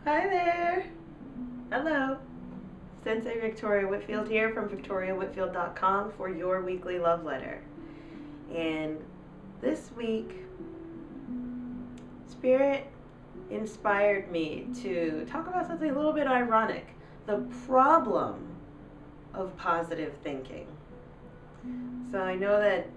Hi there. Hello. Sensei Victoria Whitfield here from victoriawhitfield.com for your weekly love letter. And this week, Spirit inspired me to talk about something a little bit ironic, the problem of positive thinking. So I know that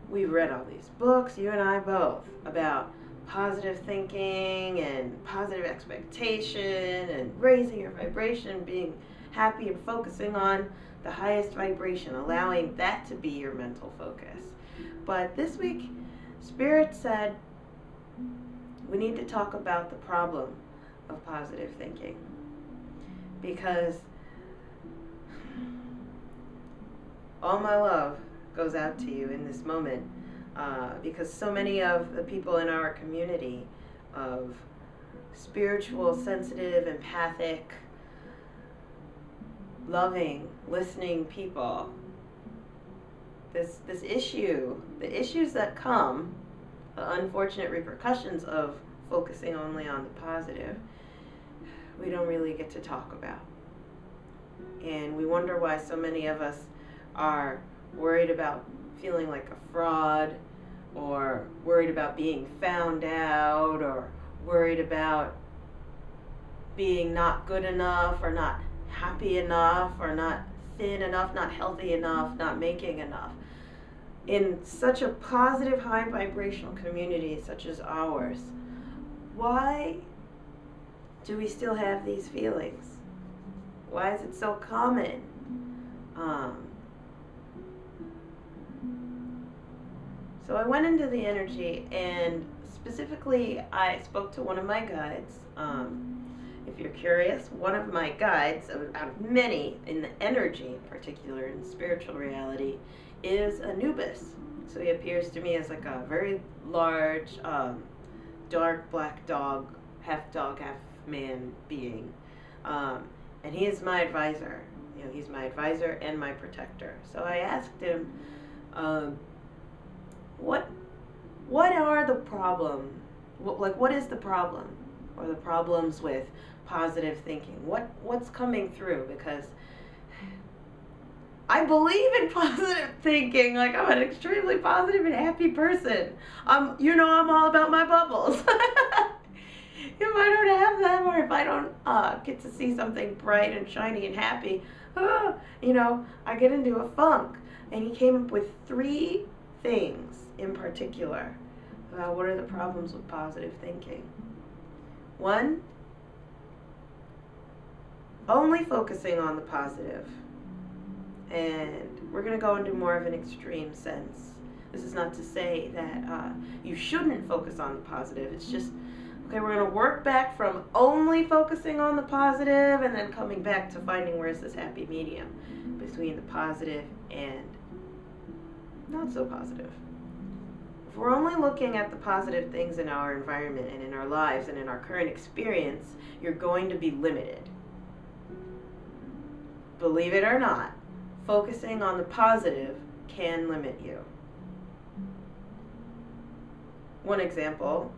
we've read all these books, you and I both, about positive thinking and positive expectation and raising your vibration, being happy and focusing on the highest vibration, allowing that to be your mental focus. But this week, Spirit said we need to talk about the problem of positive thinking, because all my love goes out to you in this moment, because so many of the people in our community of spiritual, sensitive, empathic, loving, listening people, this issue, the issues that come, the unfortunate repercussions of focusing only on the positive, we don't really get to talk about. And we wonder why so many of us are worried about feeling like a fraud, or worried about being found out, or worried about being not good enough, or not happy enough, or not thin enough, not healthy enough, not making enough. In such a positive, high vibrational community such as ours, why do we still have these feelings? Why is it so common? So I went into the energy, and specifically I spoke to one of my guides. If you're curious, one of my guides, out of many in the energy in particular, in spiritual reality, is Anubis. So he appears to me as like a very large, dark black dog, half man being. And he is my advisor. You know, he's my advisor and my protector. So I asked him, what are the problem? What is the problem, or the problems with positive thinking? What's coming through? Because I believe in positive thinking. Like, I'm an extremely positive and happy person. I'm all about my bubbles. If I don't have them, or if I don't get to see something bright and shiny and happy, I get into a funk. And he came up with 3 things in particular about what are the problems with positive thinking. 1, only focusing on the positive. And we're going to go into more of an extreme sense. This is not to say that you shouldn't focus on the positive. It's just, okay, we're going to work back from only focusing on the positive and then coming back to finding where's this happy medium between the positive and not so positive. If we're only looking at the positive things in our environment and in our lives and in our current experience, you're going to be limited. Believe it or not, focusing on the positive can limit you. One example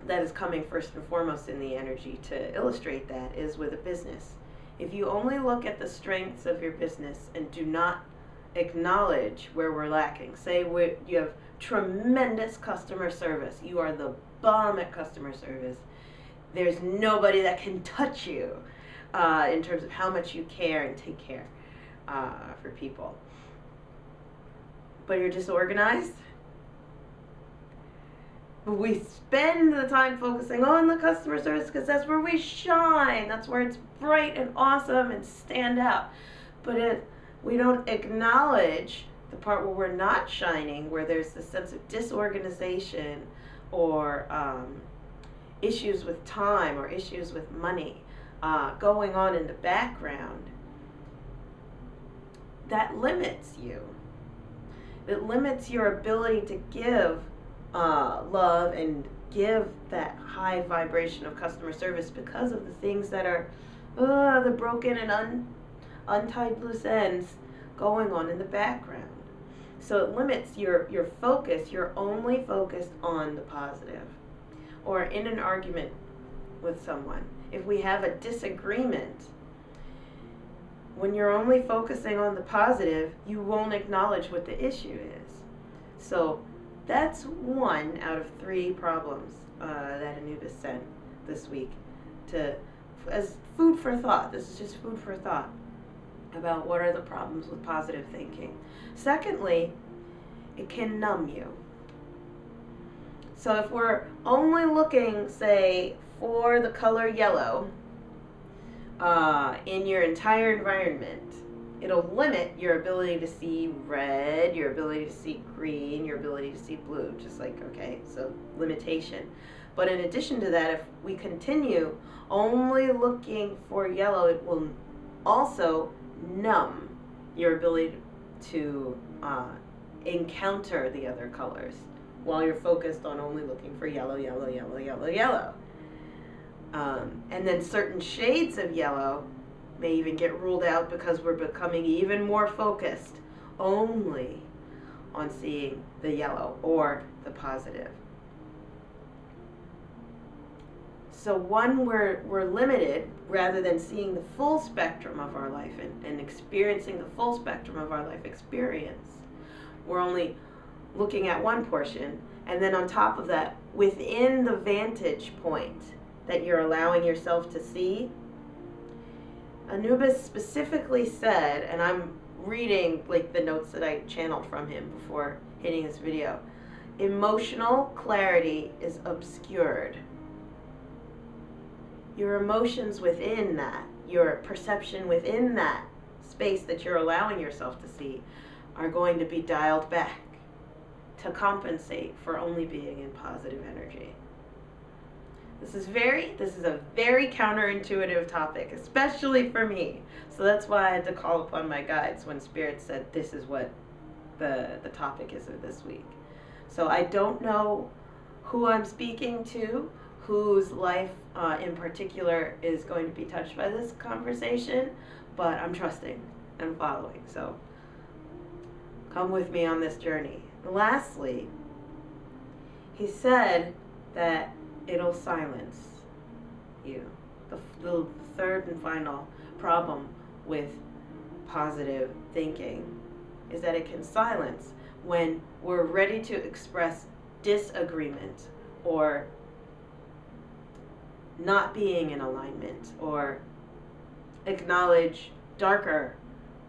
that is coming first and foremost in the energy to illustrate that is with a business. If you only look at the strengths of your business and do not acknowledge where we're lacking, say you have tremendous customer service, you are the bomb at customer service, there's nobody that can touch you in terms of how much you care and take care for people, but you're disorganized. But we spend the time focusing on the customer service because that's where we shine, that's where it's bright and awesome and stand out. But if we don't acknowledge the part where we're not shining, where there's this sense of disorganization, or issues with time, or issues with money going on in the background, that limits you. It limits your ability to give love and give that high vibration of customer service, because of the things that are the broken and untied loose ends going on in the background. So it limits your focus. You're only focused on the positive. or in an argument with someone, if we have a disagreement, when you're only focusing on the positive, you won't acknowledge what the issue is. So that's 1 out of 3 problems that Anubis sent this week as food for thought. This is just food for thought about what are the problems with positive thinking. Secondly, it can numb you. So if we're only looking, say, for the color yellow in your entire environment, it'll limit your ability to see red, your ability to see green, your ability to see blue, just like, okay, so limitation. But in addition to that, if we continue only looking for yellow, it will also numb your ability to encounter the other colors while you're focused on only looking for yellow, yellow, yellow, yellow, yellow. And then certain shades of yellow may even get ruled out because we're becoming even more focused only on seeing the yellow or the positive. So we're limited rather than seeing the full spectrum of our life and experiencing the full spectrum of our life experience. We're only looking at one portion, and then on top of that, within the vantage point that you're allowing yourself to see, Anubis specifically said, and I'm reading like the notes that I channeled from him before hitting this video, emotional clarity is obscured. Your emotions within that, your perception within that space that you're allowing yourself to see are going to be dialed back to compensate for only being in positive energy. This is a very counterintuitive topic, especially for me. So that's why I had to call upon my guides when Spirit said this is what the topic is of this week. So I don't know who I'm speaking to, whose life in particular is going to be touched by this conversation, but I'm trusting and following. So come with me on this journey. And lastly, he said that it'll silence you. The third and final problem with positive thinking is that it can silence when we're ready to express disagreement or not being in alignment or acknowledge darker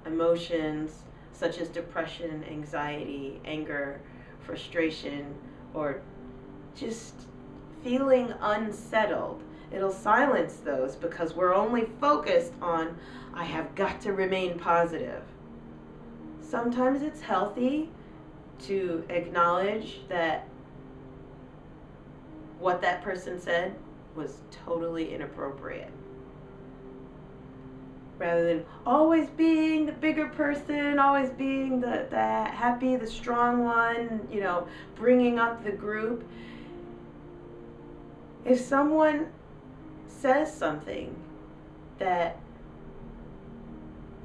emotions such as depression, anxiety, anger, frustration, or just feeling unsettled. It'll silence those because we're only focused on, I have got to remain positive. Sometimes it's healthy to acknowledge that what that person said was totally inappropriate. Rather than always being the bigger person, always being the happy, the strong one, bringing up the group. If someone says something that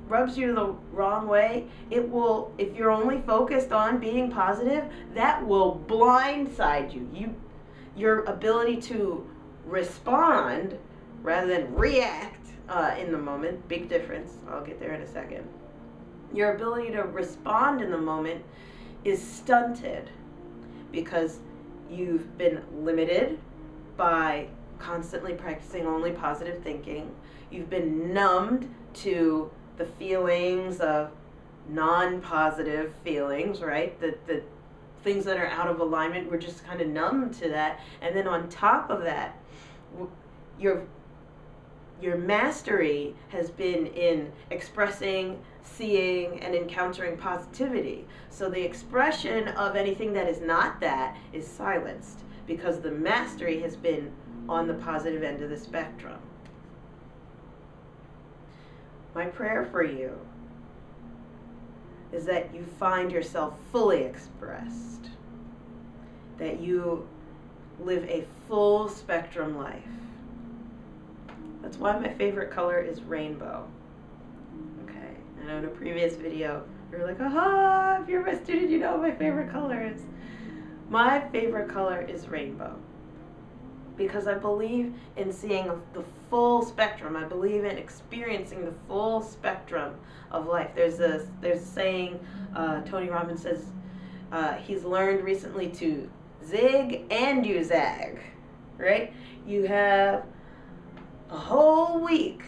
rubs you the wrong way, it will, if you're only focused on being positive, that will blindside you. Your ability to respond rather than react in the moment, big difference, I'll get there in a second. Your ability to respond in the moment is stunted because you've been limited by constantly practicing only positive thinking. You've been numbed to the feelings of non-positive feelings, right? The things that are out of alignment, we're just kind of numb to that. And then on top of that, your mastery has been in expressing, seeing, and encountering positivity. So the expression of anything that is not that is silenced because the mastery has been on the positive end of the spectrum. My prayer for you is that you find yourself fully expressed, that you live a full spectrum life. That's why my favorite color is rainbow. Okay, I know in a previous video, you were like, aha, if you're my student, you know what my favorite color is. My favorite color is rainbow. because I believe in seeing the full spectrum. I believe in experiencing the full spectrum of life. There's a saying, Tony Robbins says he's learned recently to zig and you zag, right? You have a whole week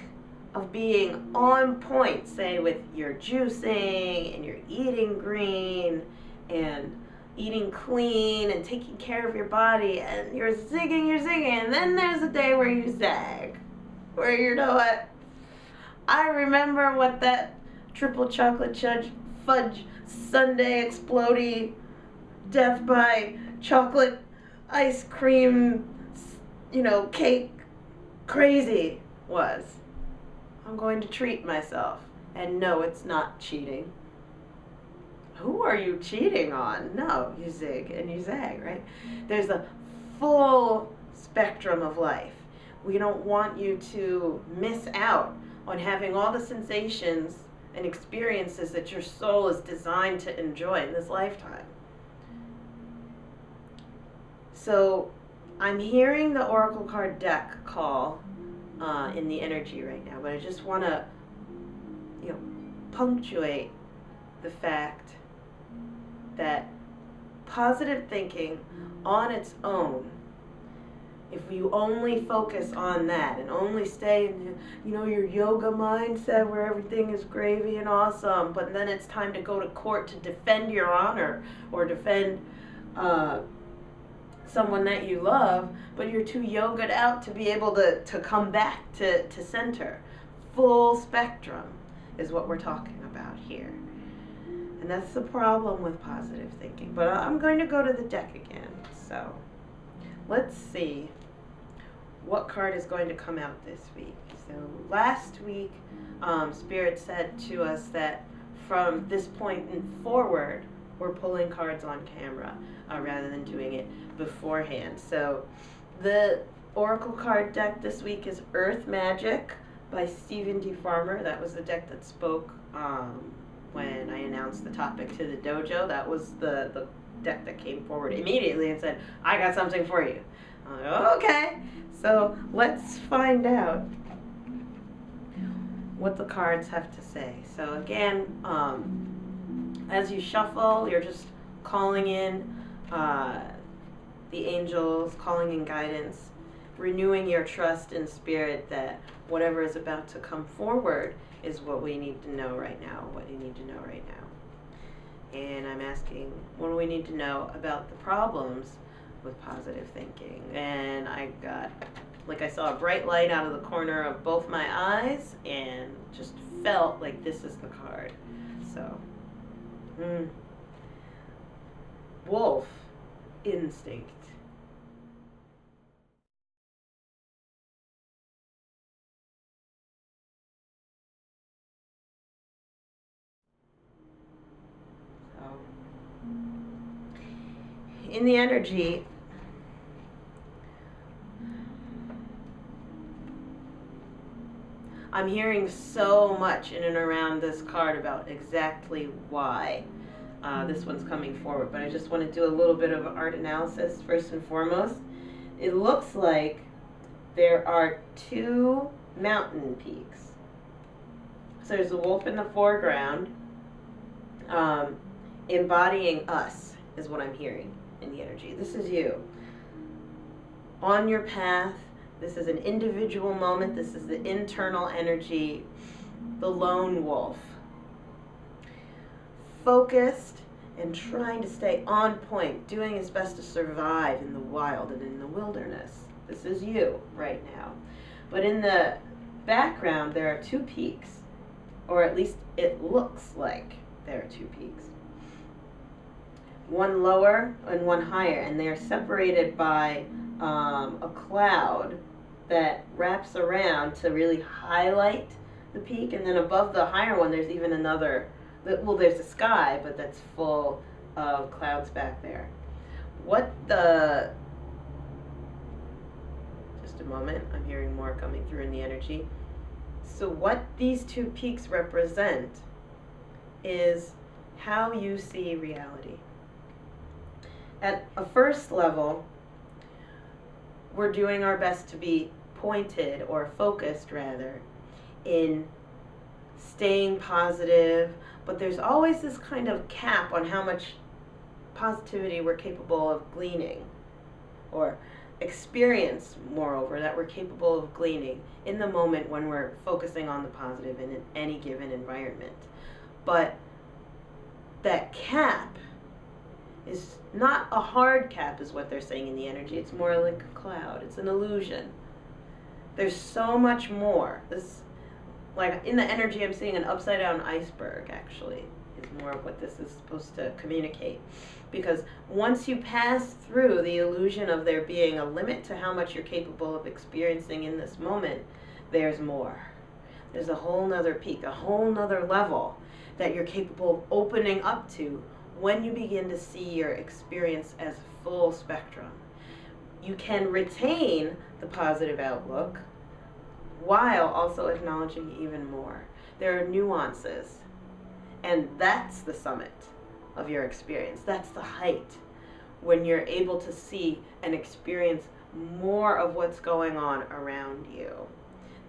of being on point, say with your juicing and your eating green and eating clean and taking care of your body, and you're zigging, and then there's a day where you zag, where you know what, I remember what that triple chocolate fudge sundae explodey death by chocolate ice cream, cake crazy was. I'm going to treat myself. And no, it's not cheating. Who are you cheating on? No, you zig and you zag, right? There's a full spectrum of life. We don't want you to miss out on having all the sensations and experiences that your soul is designed to enjoy in this lifetime. So I'm hearing the Oracle card deck call in the energy right now, but I just want to punctuate the fact that positive thinking on its own, if you only focus on that and only stay in your yoga mindset where everything is gravy and awesome, but then it's time to go to court to defend your honor or defend someone that you love, but you're too yogaed out to be able to come back to center. Full spectrum is what we're talking about here. And that's the problem with positive thinking. But I'm going to go to the deck again. So let's see what card is going to come out this week. So last week, Spirit said to us that from this point and forward, we're pulling cards on camera rather than doing it beforehand. So the Oracle card deck this week is Earth Magic by Stephen D. Farmer. That was the deck that spoke when I announced the topic to the dojo. That was the deck that came forward immediately and said, I got something for you. I'm like, okay, so let's find out what the cards have to say. So again, as you shuffle, you're just calling in the angels, calling in guidance, renewing your trust in Spirit that whatever is about to come forward is what we need to know right now, what you need to know right now. And I'm asking, what do we need to know about the problems with positive thinking? And I saw a bright light out of the corner of both my eyes and just felt like this is the card. So, wolf instinct. In the energy, I'm hearing so much in and around this card about exactly why this one's coming forward, but I just want to do a little bit of art analysis first and foremost. It looks like there are two mountain peaks. So there's a wolf in the foreground, embodying us is what I'm hearing in the energy. This is you. On your path, this is an individual moment, this is the internal energy, the lone wolf. Focused and trying to stay on point, doing his best to survive in the wild and in the wilderness. This is you right now. But in the background, there are two peaks, or at least it looks like there are two peaks. One lower and one higher, and they are separated by a cloud that wraps around to really highlight the peak, and then above the higher one there's even another, well, there's a sky, but that's full of clouds back there. Just a moment, I'm hearing more coming through in the energy. So what these two peaks represent is how you see reality. At a first level, we're doing our best to be pointed, or focused rather, in staying positive, but there's always this kind of cap on how much positivity we're capable of gleaning, or experience, moreover, that we're capable of gleaning in the moment when we're focusing on the positive in any given environment. But that cap is not a hard cap, is what they're saying in the energy. It's more like a cloud. It's an illusion. There's so much more. This, like in the energy, I'm seeing an upside down iceberg, actually, is more of what this is supposed to communicate. Because once you pass through the illusion of there being a limit to how much you're capable of experiencing in this moment, there's more. There's a whole nother peak, a whole nother level that you're capable of opening up to when you begin to see your experience as full spectrum. You can retain the positive outlook while also acknowledging even more. There are nuances, and that's the summit of your experience. That's the height, when you're able to see and experience more of what's going on around you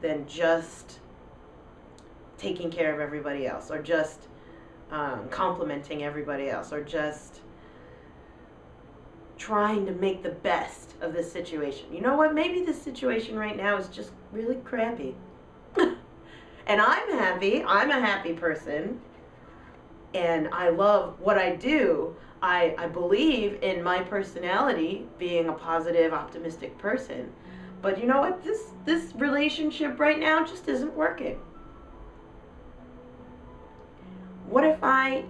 than just taking care of everybody else, or just complimenting everybody else, or just trying to make the best of this situation. You know what? Maybe this situation right now is just really crappy. And I'm happy. I'm a happy person. And I love what I do. I believe in my personality being a positive, optimistic person. But you know what? This relationship right now just isn't working. What if I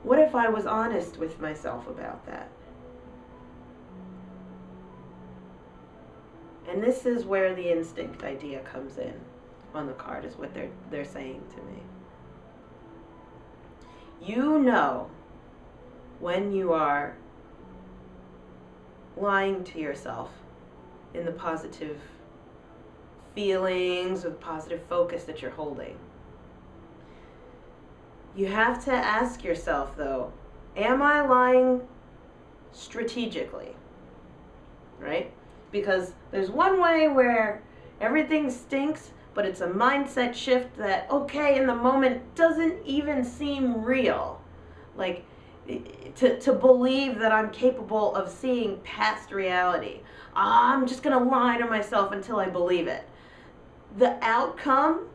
was honest with myself about that? And this is where the instinct idea comes in on the card, is what they're saying to me. You know when you are lying to yourself in the positive feelings or the positive focus that you're holding. You have to ask yourself, though, am I lying strategically? Right? Because there's one way where everything stinks, but it's a mindset shift that, okay, in the moment doesn't even seem real. Like, to believe that I'm capable of seeing past reality. I'm just going to lie to myself until I believe it. The outcome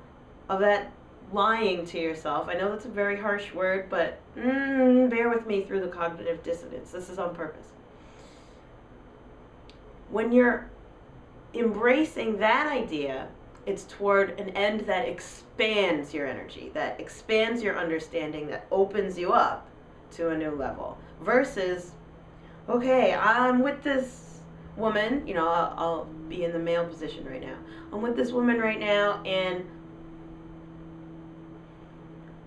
of that lying to yourself, I know that's a very harsh word, but bear with me through the cognitive dissonance. This is on purpose. When you're embracing that idea, it's toward an end that expands your energy, that expands your understanding, that opens you up to a new level. Versus, okay, I'm with this woman, you know, I'll be in the male position right now. I'm with this woman right now, and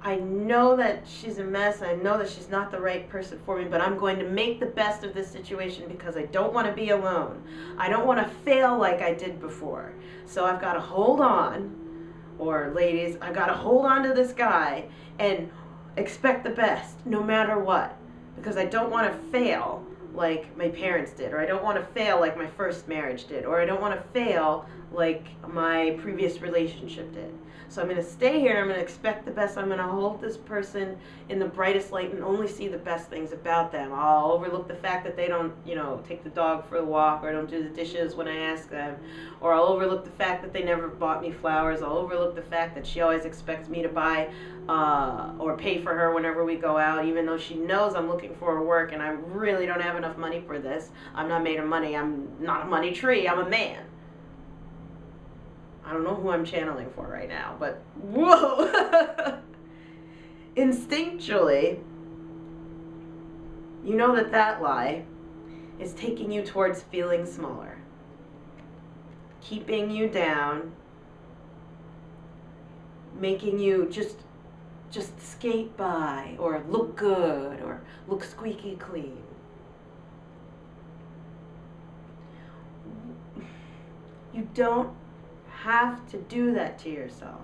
I know that she's a mess. I know that she's not the right person for me, but I'm going to make the best of this situation because I don't want to be alone. I don't want to fail like I did before. So I've got to hold on, or ladies, I've got to hold on to this guy and expect the best no matter what, because I don't want to fail like my parents did, or I don't want to fail like my first marriage did, or I don't want to fail like my previous relationship did. So I'm going to stay here, I'm going to expect the best, I'm going to hold this person in the brightest light and only see the best things about them. I'll overlook the fact that they don't, you know, take the dog for a walk, or don't do the dishes when I ask them, or I'll overlook the fact that they never bought me flowers. I'll overlook the fact that she always expects me to buy or pay for her whenever we go out, even though she knows I'm looking for work and I really don't have enough money for this. I'm not made of money. I'm not a money tree. I'm a man. I don't know who I'm channeling for right now, but whoa! Instinctually, you know that lie is taking you towards feeling smaller, keeping you down, making you just skate by, or look good, or look squeaky clean. You don't have to do that to yourself.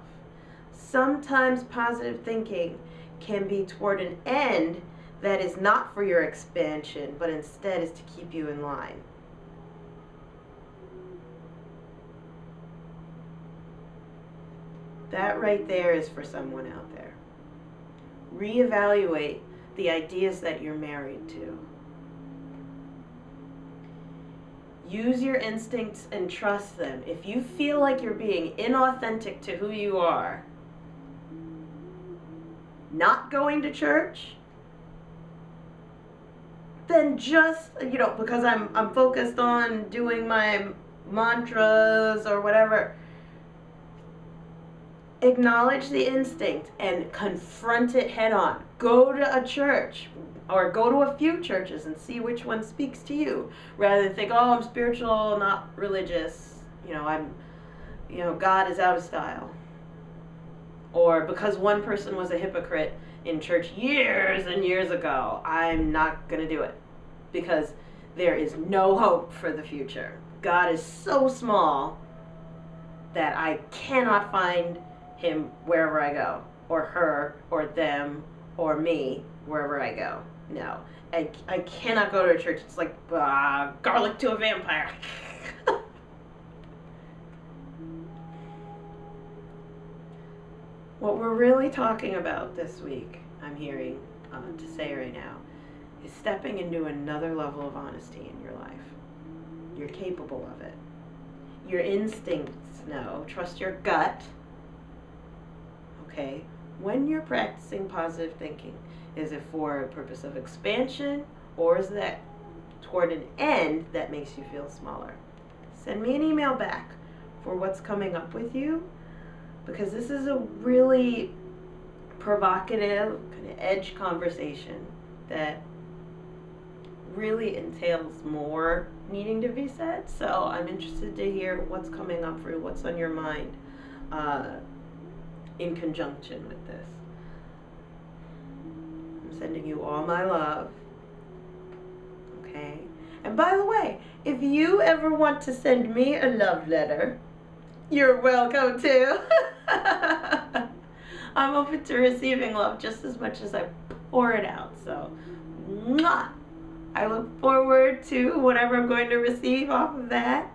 Sometimes positive thinking can be toward an end that is not for your expansion, but instead is to keep you in line. That right there is for someone out there. Reevaluate the ideas that you're married to. Use your instincts and trust them. If you feel like you're being inauthentic to who you are, not going to church, then just, because I'm focused on doing my mantras or whatever, acknowledge the instinct and confront it head on. Go to a church or go to a few churches and see which one speaks to you, rather than think, oh, I'm spiritual, not religious, God is out of style. Or because one person was a hypocrite in church years and years ago, I'm not going to do it, because there is no hope for the future. God is so small that I cannot find him wherever I go, or her, or them, or me, wherever I go. No, I cannot go to a church. It's like garlic to a vampire. What we're really talking about this week, I'm hearing to say right now, is stepping into another level of honesty in your life. You're capable of it. Your instincts know. Trust your gut. Okay? When you're practicing positive thinking, is it for a purpose of expansion, or is that toward an end that makes you feel smaller? Send me an email back for what's coming up with you, because this is a really provocative, kind of edge conversation that really entails more needing to be said. So I'm interested to hear what's coming up for you, what's on your mind in conjunction with this. I'm sending you all my love. Okay? And by the way, if you ever want to send me a love letter, you're welcome to. I'm open to receiving love just as much as I pour it out. So, mwah! I look forward to whatever I'm going to receive off of that.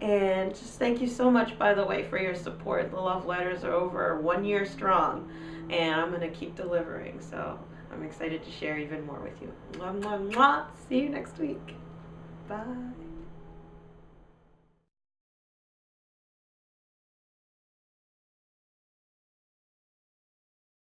And just thank you so much, by the way, for your support. The love letters are over 1 year strong, and I'm going to keep delivering. So I'm excited to share even more with you. Mwah, mwah, mwah. See you next week. Bye.